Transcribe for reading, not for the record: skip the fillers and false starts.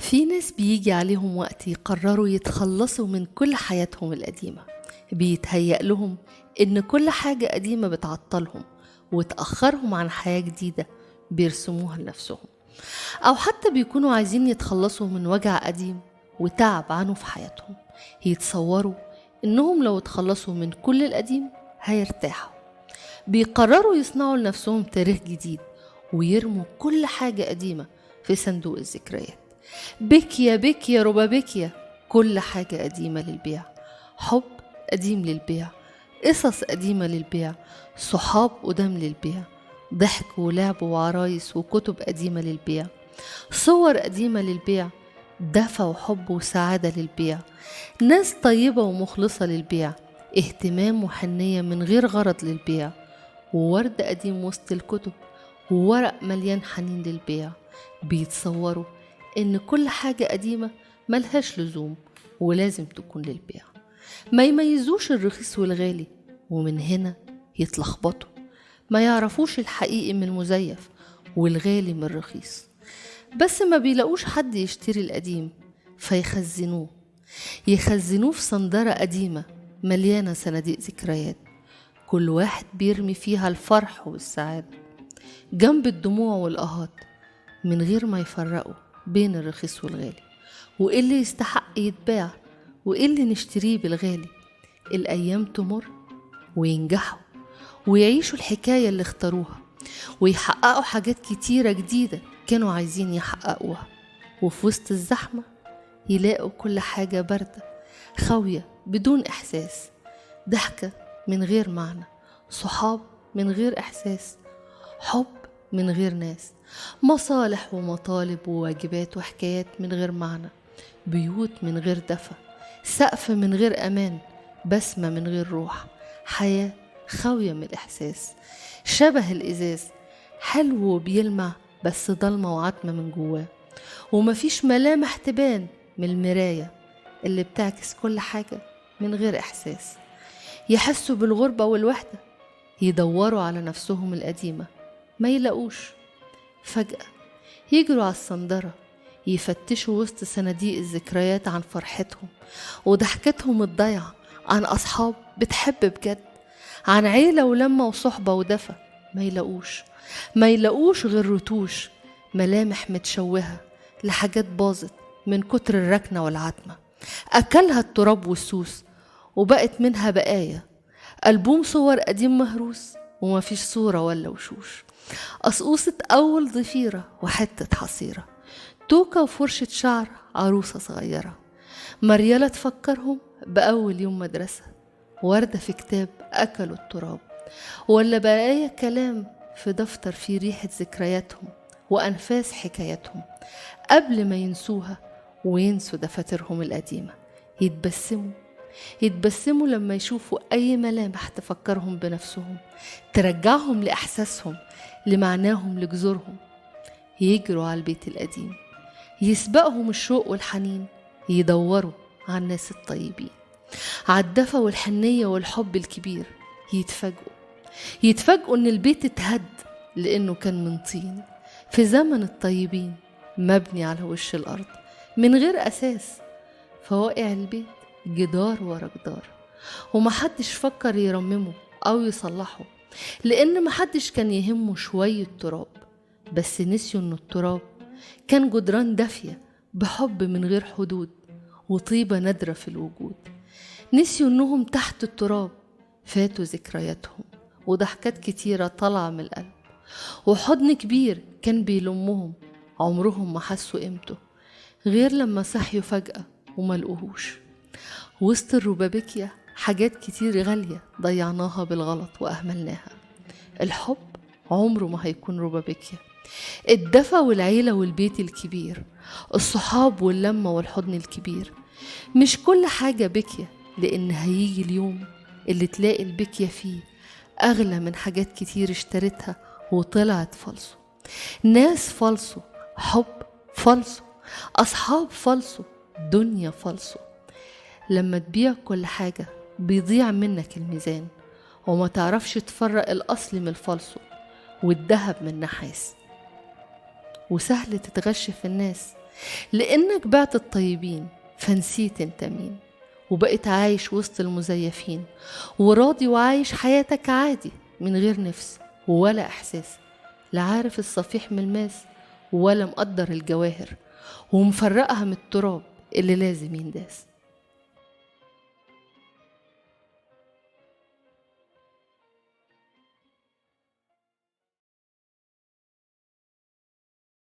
في ناس بيجي عليهم وقت يقرروا يتخلصوا من كل حياتهم القديمة. بيتهيأ لهم إن كل حاجة قديمة بتعطلهم وتأخرهم عن حياة جديدة بيرسموها لنفسهم، أو حتى بيكونوا عايزين يتخلصوا من وجع قديم وتعب عنه في حياتهم. يتصوروا إنهم لو اتخلصوا من كل القديم هيرتاحوا. بيقرروا يصنعوا لنفسهم تاريخ جديد ويرموا كل حاجة قديمة في صندوق الذكريات. بكيا بكيا ربا بكيا، كل حاجة قديمة للبيع. حب قديم للبيع، قصص قديمة للبيع، صحاب قدام للبيع، ضحك ولعب وعرايس وكتب قديمة للبيع، صور قديمة للبيع، دفى وحب وسعادة للبيع، ناس طيبة ومخلصة للبيع، اهتمام وحنية من غير غرض للبيع، وورد قديم وسط الكتب، وورق مليان حنين للبيع. بيتصوروا إن كل حاجة قديمة ملهاش لزوم ولازم تكون للبيع. ما يميزوش الرخيص والغالي، ومن هنا يتلخبطوا. ما يعرفوش الحقيقي من المزيف والغالي من الرخيص. بس ما بيلاقوش حد يشتري القديم فيخزنوه، يخزنوه في صندارة قديمة مليانة صناديق ذكريات، كل واحد بيرمي فيها الفرح والسعادة جنب الدموع والقهات، من غير ما يفرقوا بين الرخيص والغالي، وإيه اللي يستحق يتباع وإيه اللي نشتريه بالغالي. الأيام تمر وينجحوا ويعيشوا الحكاية اللي اختاروها، ويحققوا حاجات كتيرة جديدة كانوا عايزين يحققوها، وفي وسط الزحمة يلاقوا كل حاجة باردة خاوية بدون إحساس، ضحكة من غير معنى، صحاب من غير إحساس، حب من غير ناس، مصالح ومطالب وواجبات وحكايات من غير معنى، بيوت من غير دفى، سقف من غير أمان، بسمة من غير روح، حياة خاوية من الإحساس، شبه الإزاز حلو وبيلمع بس ضلمة وعتمة من جواه، ومفيش ملامح تبان من المراية اللي بتعكس كل حاجة من غير إحساس. يحسوا بالغربة والوحدة، يدوروا على نفسهم القديمة ما يلاقوش، فجأة يجروا على الصندرة يفتشوا وسط صناديق الذكريات عن فرحتهم وضحكتهم الضيعة، عن أصحاب بتحب بجد، عن عيلة ولمة وصحبة ودفى. ما يلاقوش غير رتوش، ملامح متشوهة لحاجات باظت من كتر الركنة والعتمة، أكلها التراب والسوس وبقت منها بقايا، ألبوم صور قديم مهروس ومفيش صورة ولا وشوش، قصقوصة أول ضفيرة وحتة حصيرة، توكة وفرشة شعر عروسة صغيرة، مريالة تفكرهم بأول يوم مدرسة، وردة في كتاب أكلوا التراب، ولا بقايا كلام في دفتر فيه ريحة ذكرياتهم وأنفاس حكاياتهم قبل ما ينسوها وينسوا دفاترهم القديمة. يتبسموا لما يشوفوا أي ملامح تفكرهم بنفسهم، ترجعهم لإحساسهم، لمعناهم، لجذورهم. يجروا على البيت القديم، يسبقهم الشوق والحنين، يدوروا على الناس الطيبين، على الدفى والحنية والحب الكبير. يتفاجئوا إن البيت اتهد لأنه كان من طين في زمن الطيبين، مبني على وش الأرض من غير أساس، فواقع البيت جدار ورا جدار، ومحدش فكر يرممه أو يصلحه، لأن محدش كان يهمه شوية تراب، بس نسيوا إن التراب كان جدران دافية بحب من غير حدود وطيبة نادرة في الوجود. نسيوا إنهم تحت التراب فاتوا ذكرياتهم وضحكات كتيرة طالعة من القلب، وحضن كبير كان بيلمهم عمرهم ما حسوا قيمته غير لما صحيوا فجأة وملقوهوش. وسط الربابيكيا حاجات كتير غالية ضيعناها بالغلط وأهملناها. الحب عمره ما هيكون ربابيكيا، الدفى والعيلة والبيت الكبير، الصحاب واللمة والحضن الكبير. مش كل حاجة بكية، لأن هيجي اليوم اللي تلاقي البكية فيه أغلى من حاجات كتير اشتريتها وطلعت فالصو، ناس فالصو، حب فالصو، أصحاب فالصو، دنيا فالصو. لما تبيع كل حاجة بيضيع منك الميزان، وما تعرفش تفرق الأصل من الفالصو والذهب من النحاس، وسهل تتغش في الناس لأنك بعت الطيبين فنسيت انت مين، وبقيت عايش وسط المزيفين، وراضي وعايش حياتك عادي من غير نفس ولا إحساس، لا عارف الصفيح من الماس ولا مقدر الجواهر، ومفرقها من التراب اللي لازم ينداس.